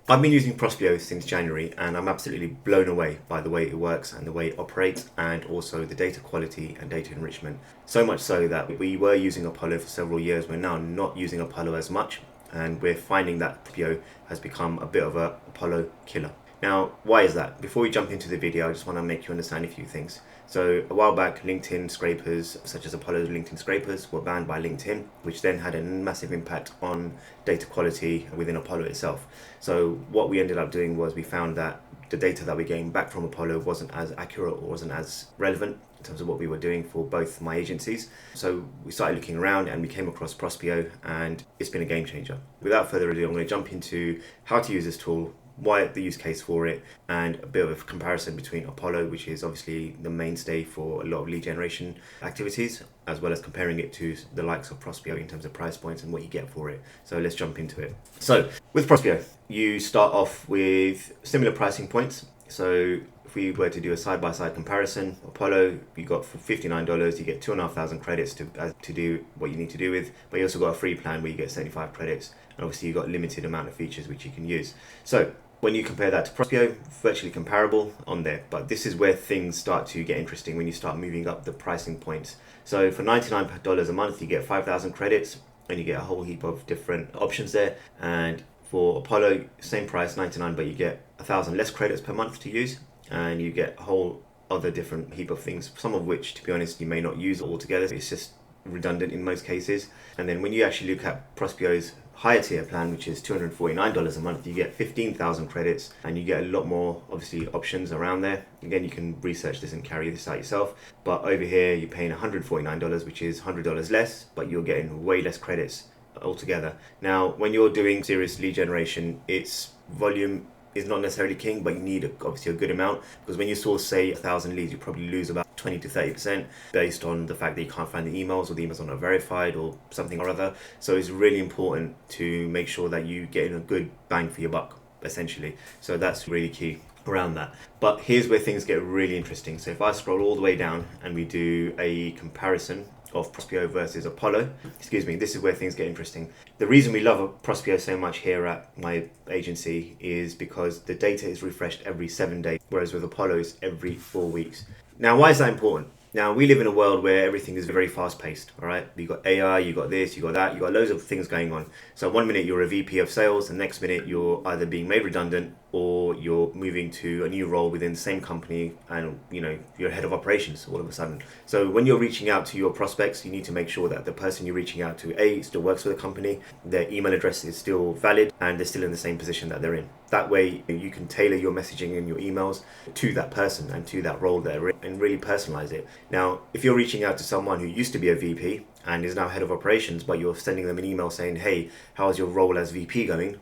I've been using Prospeo since January and I'm absolutely blown away by the way it works and the way it operates and also the data quality and data enrichment. So much so that we were using Apollo for several years. We're now not using Apollo as much and we're finding that Prospeo has become a bit of a Apollo killer. Now, why is that? Before we jump into the video, I just want to make you understand a few things. So a while back, LinkedIn scrapers, such as Apollo's LinkedIn scrapers, were banned by LinkedIn, which then had a massive impact on data quality within Apollo itself. So what we ended up doing was we found that the data that we gained back from Apollo wasn't as accurate or wasn't as relevant in terms of what we were doing for both my agencies. So we started looking around and we came across Prospeo, and it's been a game changer. Without further ado, I'm going to jump into how to use this tool, why the use case for it, and a bit of a comparison between Apollo, which is obviously the mainstay for a lot of lead generation activities, as well as comparing it to the likes of Prospeo in terms of price points and what you get for it. So let's jump into it. So with Prospeo, you start off with similar pricing points. So if we were to do a side-by-side comparison, Apollo, you got for $59, you get 2,500 credits to do what you need to do with, but you also got a free plan where you get 75 credits, and obviously you've got a limited amount of features which you can use. So when you compare that to Prospeo, virtually comparable on there, but this is where things start to get interesting when you start moving up the pricing points. So for $99 a month, you get 5,000 credits and you get a whole heap of different options there. And for Apollo, same price, 99, but you get 1,000 less credits per month to use, and you get a whole other different heap of things, some of which, to be honest, you may not use altogether. It's just redundant in most cases. And then when you actually look at Prospeo's higher tier plan, which is $249 a month, you get 15,000 credits and you get a lot more obviously options around there. Again, you can research this and carry this out yourself, but over here you're paying $149, which is $100 less, but you're getting way less credits altogether. Now when you're doing serious lead generation, its volume is not necessarily king, but you need obviously a good amount, because when you source say 1,000 leads, you probably lose about 20 to 30% based on the fact that you can't find the emails, or the emails are not verified or something or other. So it's really important to make sure that you get a good bang for your buck, essentially. So that's really key around that. But here's where things get really interesting. So if I scroll all the way down and we do a comparison of Prospeo versus Apollo, this is where things get interesting. The reason we love Prospeo so much here at my agency is because the data is refreshed every 7 days, whereas with Apollo it's every 4 weeks. Now, why is that important? Now, we live in a world where everything is very fast paced, all right? You got AI, you got this, you got that, you got loads of things going on. So one minute you're a VP of sales, the next minute you're either being made redundant or you're moving to a new role within the same company, and you're head of operations all of a sudden. So when you're reaching out to your prospects, you need to make sure that the person you're reaching out to, still works for the company, their email address is still valid, and they're still in the same position that they're in. That way you can tailor your messaging and your emails to that person and to that role there and really personalize it. Now, if you're reaching out to someone who used to be a VP and is now head of operations, but you're sending them an email saying, hey, how's your role as VP going?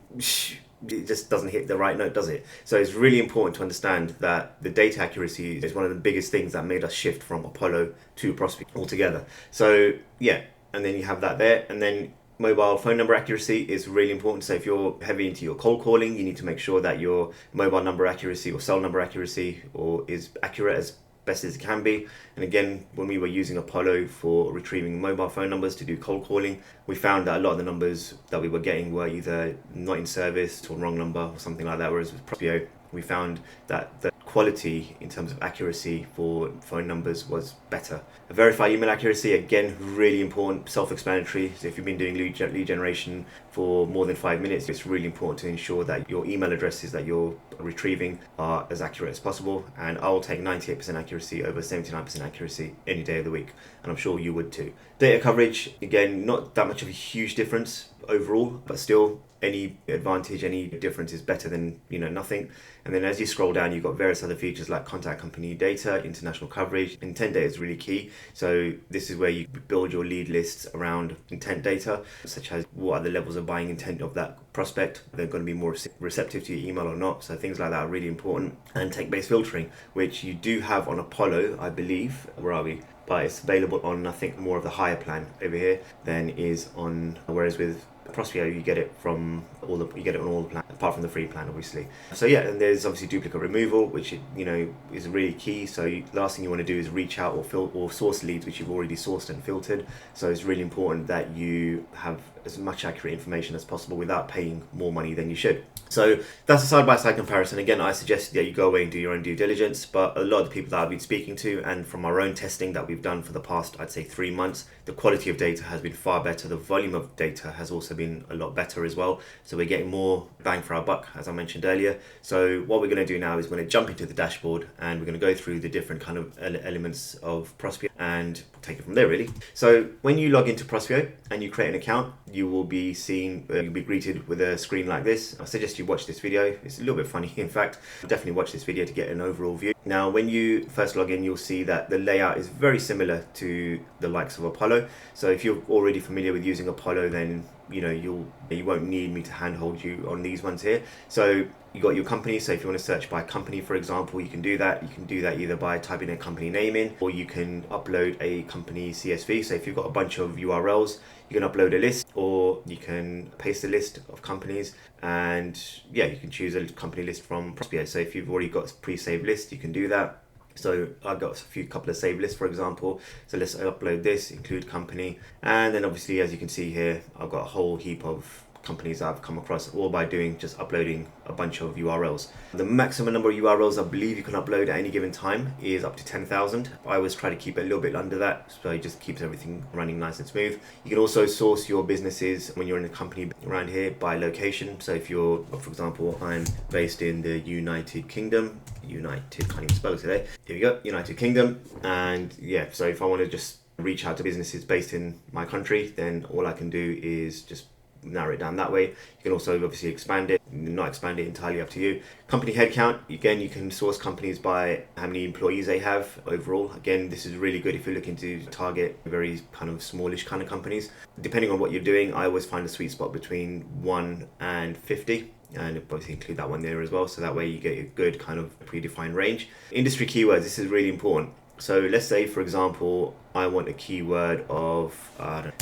It just doesn't hit the right note, does it? So it's really important to understand that the data accuracy is one of the biggest things that made us shift from Apollo to Prospeo altogether. So yeah, and then you have that there, and then mobile phone number accuracy is really important. So if you're heavy into your cold calling, you need to make sure that your mobile number accuracy or cell number accuracy is accurate as best as it can be. And again, when we were using Apollo for retrieving mobile phone numbers to do cold calling, we found that a lot of the numbers that we were getting were either not in service or wrong number or something like that, whereas with Prospeo, we found that the quality in terms of accuracy for phone numbers was better. A verified email accuracy, again, really important, self-explanatory. So if you've been doing lead generation for more than 5 minutes, it's really important to ensure that your email addresses that you're retrieving are as accurate as possible. And I will take 98% accuracy over 79% accuracy any day of the week, and I'm sure you would too. Data coverage, again, not that much of a huge difference overall, but still any advantage, any difference is better than nothing. And then as you scroll down, you've got various other features like contact company data, international coverage. Intent data is really key. So this is where you build your lead lists around intent data, such as what are the levels of buying intent of that prospect. They're going to be more receptive to your email or not. So things like that are really important. And tech-based filtering, which you do have on Apollo, I believe. Where are we? But it's available on, I think, more of the higher plan over here than is on, whereas with Prospeo you get it on all the plans, apart from the free plan, obviously. So yeah, and there's obviously duplicate removal, which is really key. So last thing you want to do is reach out or source leads which you've already sourced and filtered. So it's really important that you have as much accurate information as possible without paying more money than you should. So that's a side-by-side comparison. Again, I suggest that you go away and do your own due diligence, but a lot of the people that I've been speaking to, and from our own testing that we've done for the past, I'd say 3 months, the quality of data has been far better. The volume of data has also been a lot better as well. So we're getting more bang for our buck, as I mentioned earlier. So what we're going to do now is we're going to jump into the dashboard and we're going to go through the different kind of elements of Prospeo and take it from there, really. So when you log into Prospeo and you create an account, you will be you'll be greeted with a screen like this. I suggest you watch this video. It's a little bit funny, in fact. Definitely watch this video to get an overall view. Now, when you first log in, you'll see that the layout is very similar to the likes of Apollo. So if you're already familiar with using Apollo, then you won't need me to handhold you on these ones here. So you got your company. So if you want to search by company, for example, you can do that. You can do that either by typing a company name in, or you can upload a company CSV. So if you've got a bunch of URLs, you can upload a list, or you can paste a list of companies, and yeah, you can choose a company list from Prospeo. So if you've already got a pre-saved list, you can do that. So I've got a couple of saved lists, for example. So let's upload this, include company. And then obviously, as you can see here, I've got a whole heap of companies that I've come across, all by just uploading a bunch of URLs. The maximum number of URLs I believe you can upload at any given time is up to 10,000. I always try to keep it a little bit under that, so it just keeps everything running nice and smooth. You can also source your businesses when you're in a company around here by location. So if you're, for example, I'm based in the United Kingdom, can't even spell today. Here we go, United Kingdom. And yeah, so if I want to just reach out to businesses based in my country, then all I can do is just narrow it down that way. You can also obviously expand it, not expand it, entirely up to you. Company headcount, again, you can source companies by how many employees they have overall. Again, this is really good if you're looking to target very kind of smallish kind of companies. Depending on what you're doing, I always find a sweet spot between 1 and 50. And obviously include that one there as well, so that way you get a good kind of predefined range. Industry keywords, this is really important. So let's say, for example, I want a keyword of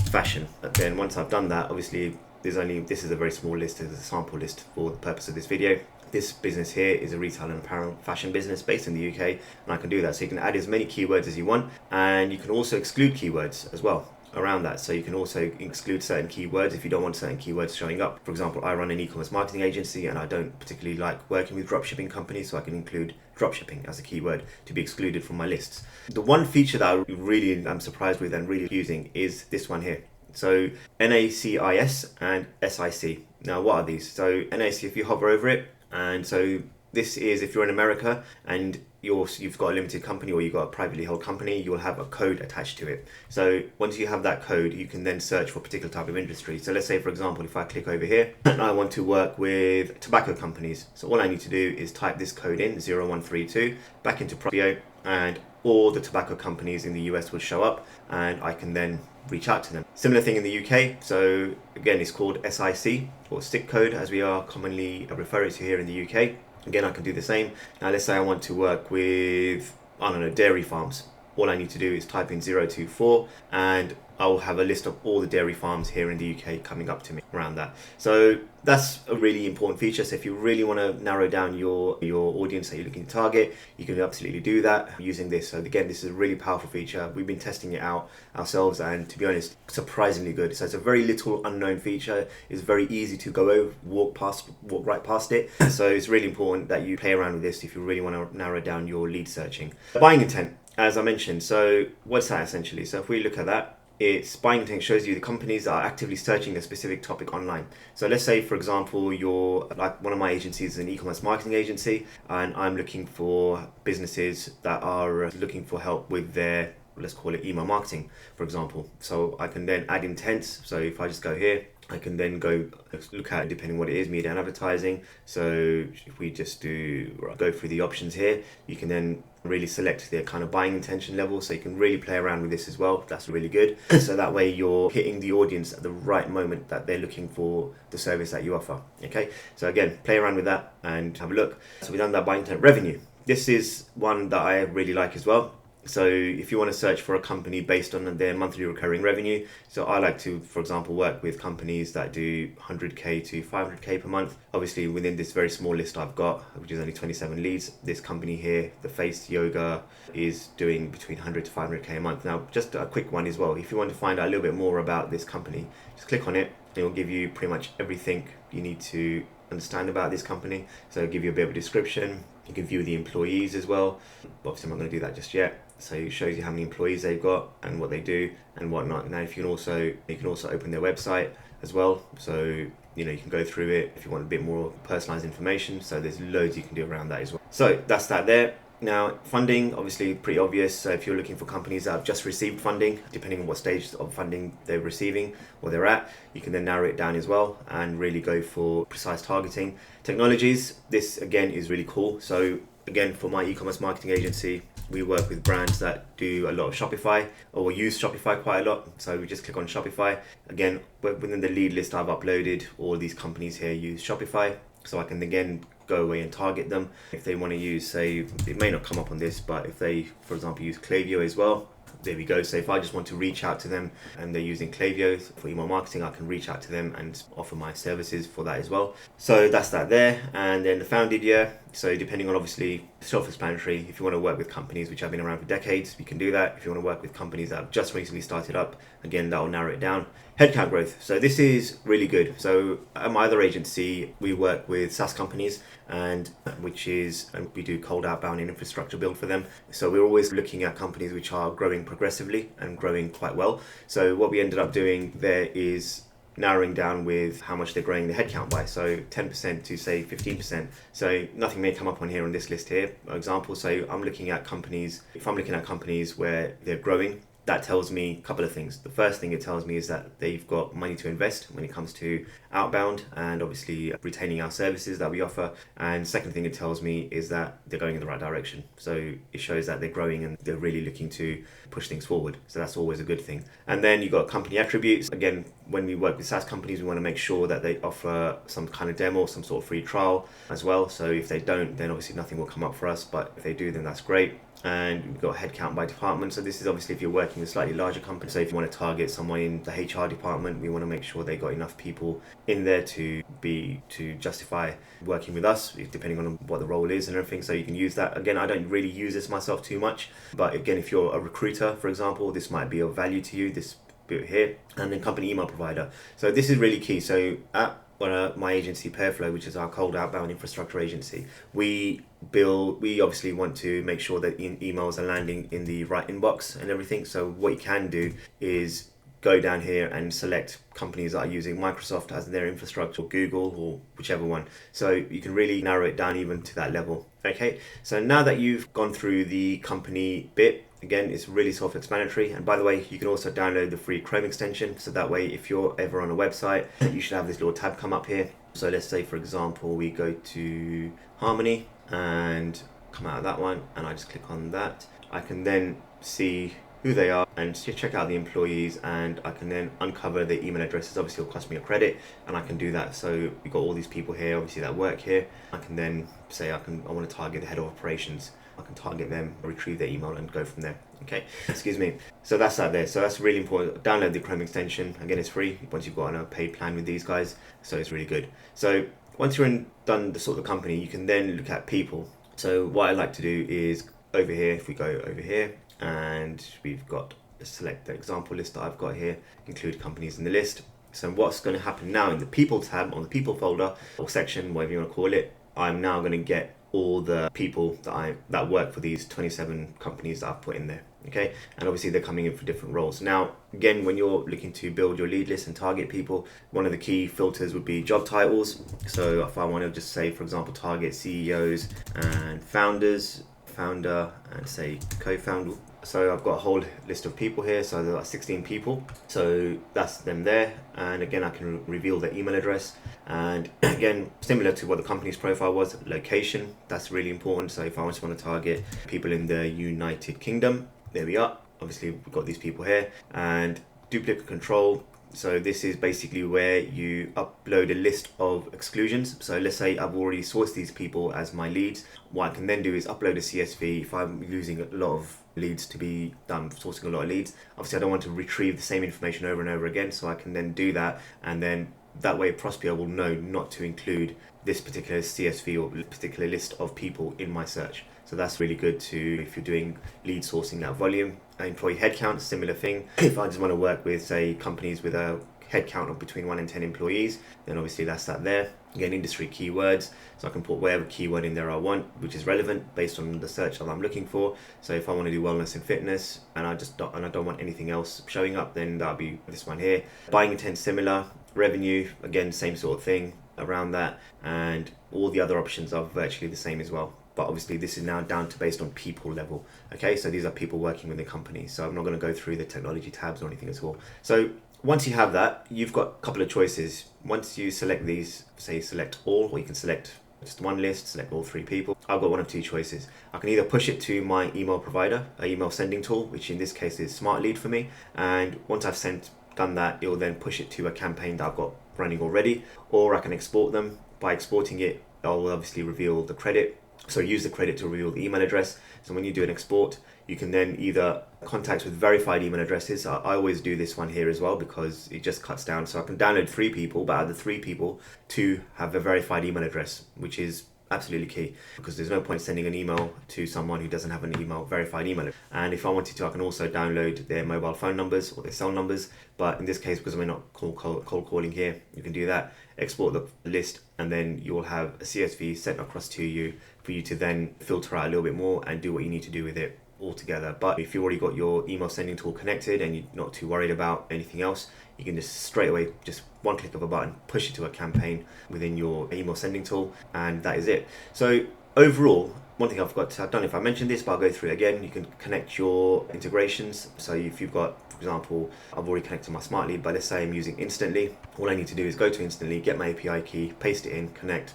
fashion. But then once I've done that, obviously this is a very small list, it's a sample list for the purpose of this video. This business here is a retail and apparel fashion business based in the UK, and I can do that. So you can add as many keywords as you want, and you can also exclude keywords as well around that. So you can also exclude certain keywords if you don't want certain keywords showing up. For example, I run an e-commerce marketing agency and I don't particularly like working with dropshipping companies, so I can include dropshipping as a keyword to be excluded from my lists. The one feature that I really am surprised with and really using is this one here. So NACIS and SIC. Now what are these? So NAC, if you hover over it, and so this is if you're in America and you've got a limited company or you've got a privately held company, you'll have a code attached to it. So once you have that code, you can then search for a particular type of industry. So let's say, for example, if I click over here and I want to work with tobacco companies. So all I need to do is type this code in, 0132, back into Prospeo, and all the tobacco companies in the US will show up, and I can then reach out to them. Similar thing in the UK. So again, it's called SIC, or stick code as we are commonly refer to here in the UK. Again, I can do the same. Now let's say I want to work with, I don't know, dairy farms. All I need to do is type in 024 and I'll have a list of all the dairy farms here in the UK coming up to me around that. So that's a really important feature. So if you really want to narrow down your audience that you're looking to target, you can absolutely do that using this. So again, this is a really powerful feature. We've been testing it out ourselves, and to be honest, surprisingly good. So it's a very little unknown feature. It's very easy to go over, walk right past it. So it's really important that you play around with this if you really want to narrow down your lead searching. Buying intent, as I mentioned. So what's that essentially? So if we look at that, it's buying intent shows you the companies that are actively searching a specific topic online. So let's say, for example, you're like one of my agencies is an e-commerce marketing agency, and I'm looking for businesses that are looking for help with their, let's call it email marketing, for example. So I can then add intents. So if I just go here, I can then go look at, depending what it is, media and advertising. So if we just go through the options here, you can then really select their kind of buying intention level. So you can really play around with this as well. That's really good. So that way you're hitting the audience at the right moment that they're looking for the service that you offer. Okay. So again, play around with that and have a look. So we've done that buying intent. Revenue. This is one that I really like as well. So if you want to search for a company based on their monthly recurring revenue, so I like to, for example, work with companies that do 100k to 500k per month. Obviously within this very small list I've got, which is only 27 leads, this company here, the Face Yoga, is doing between 100 to 500k a month. Now, just a quick one as well. If you want to find out a little bit more about this company, just click on it It will give you pretty much everything you need to understand about this company. So it'll give you a bit of a description. You can view the employees as well. Obviously, I'm not going to do that just yet. So it shows you how many employees they've got and what they do and whatnot. Now, if you can also open their website as well. So you can go through it if you want a bit more personalized information. So there's loads you can do around that as well. So that's that there. Now, funding, obviously pretty obvious. So if you're looking for companies that have just received funding, depending on what stage of funding they're receiving or they're at, you can then narrow it down as well and really go for precise targeting. Technologies, this again is really cool. So again, for my e-commerce marketing agency, we work with brands that do a lot of Shopify or use Shopify quite a lot. So we just click on Shopify. Again, within the lead list I've uploaded, all these companies here use Shopify. So I can again go away and target them. If they want to use, say, it may not come up on this, but if they, for example, use Klaviyo as well, there we go. So if I just want to reach out to them and they're using Klaviyo for email marketing, I can reach out to them and offer my services for that as well. So that's that there. And then the founded year. So depending on, obviously, self-explanatory. If you want to work with companies which have been around for decades, you can do that. If you want to work with companies that have just recently started up, again, that will narrow it down. Headcount growth. So this is really good. So at my other agency, we work with SaaS companies, and we do cold outbound and infrastructure build for them. So we're always looking at companies which are growing progressively and growing quite well. So what we ended up doing there is narrowing down with how much they're growing the headcount by. So 10% to say 15%. So nothing may come up on here on this list here, for example. So if I'm looking at companies where they're growing, that tells me a couple of things. The first thing it tells me is that they've got money to invest when it comes to outbound and obviously retaining our services that we offer. And second thing it tells me is that they're going in the right direction. So it shows that they're growing and they're really looking to push things forward. So that's always a good thing. And then you've got company attributes. Again, when we work with SaaS companies, we want to make sure that they offer some kind of demo, some sort of free trial as well. So if they don't, then obviously nothing will come up for us. But if they do, then that's great. And we've got headcount by department. So this is obviously if you're working with slightly larger companies. So if you want to target someone in the HR department, we want to make sure they got enough people in there to justify working with us, depending on what the role is and everything. So you can use that. Again, I don't really use this myself too much, but again, if you're a recruiter, for example, this might be of value to you, this bit here. And then company email provider. So this is really key. So at my agency Pairflow, which is our cold outbound infrastructure agency, we obviously want to make sure that emails are landing in the right inbox and everything. So what you can do is go down here and select companies that are using Microsoft as their infrastructure, or Google, or whichever one. So you can really narrow it down even to that level. Okay, so now that you've gone through the company bit, again, it's really self-explanatory. And by the way, you can also download the free Chrome extension. So that way, if you're ever on a website, you should have this little tab come up here. So let's say, for example, we go to Harmony and come out of that one, and I just click on that. I can then see who they are and check out the employees, and I can then uncover the email addresses. Obviously it'll cost me a credit, and I can do that. So we've got all these people here, obviously, that work here. I can then say I want to target the head of operations. I can target them, retrieve their email, and go from there. Okay, excuse me. So that's that there. So that's really important. Download the Chrome extension. Again, it's free once you've got on a paid plan with these guys. So it's really good. So once you're done the sort of company, you can then look at people. So what I like to do is over here, if we go over here, and we've got select the example list that I've got here, include companies in the list. So what's going to happen now in the people tab, on the people folder or section, whatever you want to call it, I'm now going to get all the people that work for these 27 companies that I've put in there. Okay, and obviously they're coming in for different roles. Now, again, when you're looking to build your lead list and target people, one of the key filters would be job titles. So if I want to just say, for example, target CEOs and founder and say co-founder. So I've got a whole list of people here. So there are 16 people. So that's them there. And again, I can reveal their email address. And again, similar to what the company's profile was, location, that's really important. So if I just want to target people in the United Kingdom, there we are. Obviously, we've got these people here. And duplicate control. So this is basically where you upload a list of exclusions. So let's say I've already sourced these people as my leads. What I can then do is upload a CSV. If I'm using a lot of leads to be done, sourcing a lot of leads, obviously I don't want to retrieve the same information over and over again. So I can then do that. And then that way Prospeo will know not to include this particular CSV or particular list of people in my search. So that's really good if you're doing lead sourcing, that volume. Employee headcount, similar thing. If I just want to work with, say, companies with a headcount of between 1 and 10 employees, then obviously that's that there. Again, industry keywords, so I can put whatever keyword in there I want, which is relevant based on the search that I'm looking for. So if I want to do wellness and fitness, and I don't want anything else showing up, then that'll be this one here. Buying intent similar, revenue, again, same sort of thing around that, and all the other options are virtually the same as well. But obviously this is now down to based on people level. Okay, so these are people working within the company. So I'm not going to go through the technology tabs or anything at all. So once you have that, you've got a couple of choices. Once you select these, say select all, or you can select just one list, select all 3 people. I've got one of 2 choices. I can either push it to my email provider, an email sending tool, which in this case is Smart Lead for me. And once I've done that, it will then push it to a campaign that I've got running already, or I can export them. By exporting it, I'll obviously reveal the credit. So use the credit to reveal the email address. So when you do an export, you can then either contact with verified email addresses. I always do this one here as well because it just cuts down. So I can download 3 people, but out of the 3 people, 2 have a verified email address, which is absolutely key, because there's no point sending an email to someone who doesn't have an verified email. And if I wanted to, I can also download their mobile phone numbers or their cell numbers. But in this case, because we're not cold calling here, you can do that, export the list, and then you'll have a CSV sent across to you for you to then filter out a little bit more and do what you need to do with it altogether. But if you've already got your email sending tool connected and you're not too worried about anything else, you can just straight away, just one click of a button, push it to a campaign within your email sending tool, and that is it. So overall, one thing I forgot to, I don't know if I mentioned this, but I'll go through it again. You can connect your integrations. So if you've got, for example, I've already connected my Smart Lead, but let's say I'm using Instantly. All I need to do is go to Instantly, get my API key, paste it in, connect.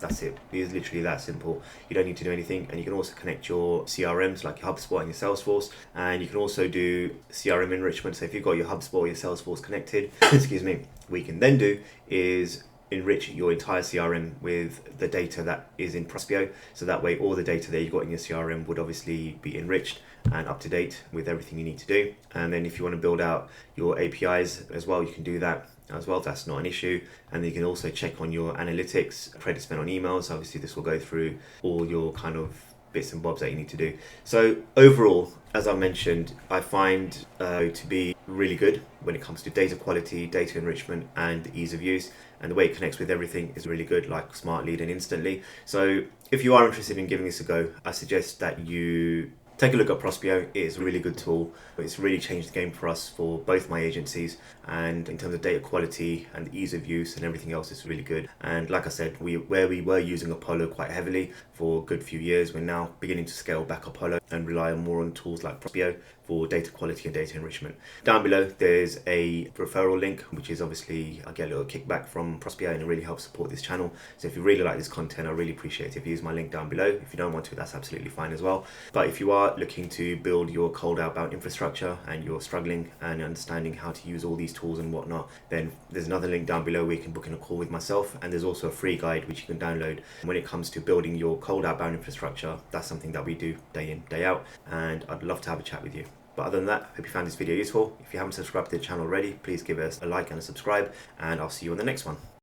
That's it. It is literally that simple. You don't need to do anything. And you can also connect your CRMs like your HubSpot and your Salesforce. And you can also do CRM enrichment. So if you've got your HubSpot or your Salesforce connected, excuse me, what you can then do is enrich your entire CRM with the data that is in Prospeo. So that way all the data that you've got in your CRM would obviously be enriched and up to date with everything you need to do. And then if you want to build out your APIs as well, you can do that as well. That's not an issue. And then you can also check on your analytics, credit spent on emails. Obviously this will go through all your kind of bits and bobs that you need to do. So overall, as I mentioned, I find to be really good when it comes to data quality, data enrichment, and ease of use. And the way it connects with everything is really good, like Smart Lead and Instantly. So if you are interested in giving this a go, I suggest that you take a look at Prospeo. It is a really good tool. It's really changed the game for us for both my agencies, and in terms of data quality and ease of use and everything else, it's really good. And like I said, where we were using Apollo quite heavily for a good few years, we're now beginning to scale back Apollo and rely more on tools like Prospeo for data quality and data enrichment. Down below there's a referral link, which is obviously I get a little kickback from Prospeo, and it really helps support this channel. So if you really like this content, I really appreciate it if you use my link down below. If you don't want to, that's absolutely fine as well. But if you are looking to build your cold outbound infrastructure and you're struggling and understanding how to use all these tools and whatnot, then there's another link down below where you can book in a call with myself, and there's also a free guide which you can download. When it comes to building your cold outbound infrastructure, that's something that we do day in, day out, and I'd love to have a chat with you. But other than that, I hope you found this video useful. If you haven't subscribed to the channel already, please give us a like and a subscribe, and I'll see you on the next one.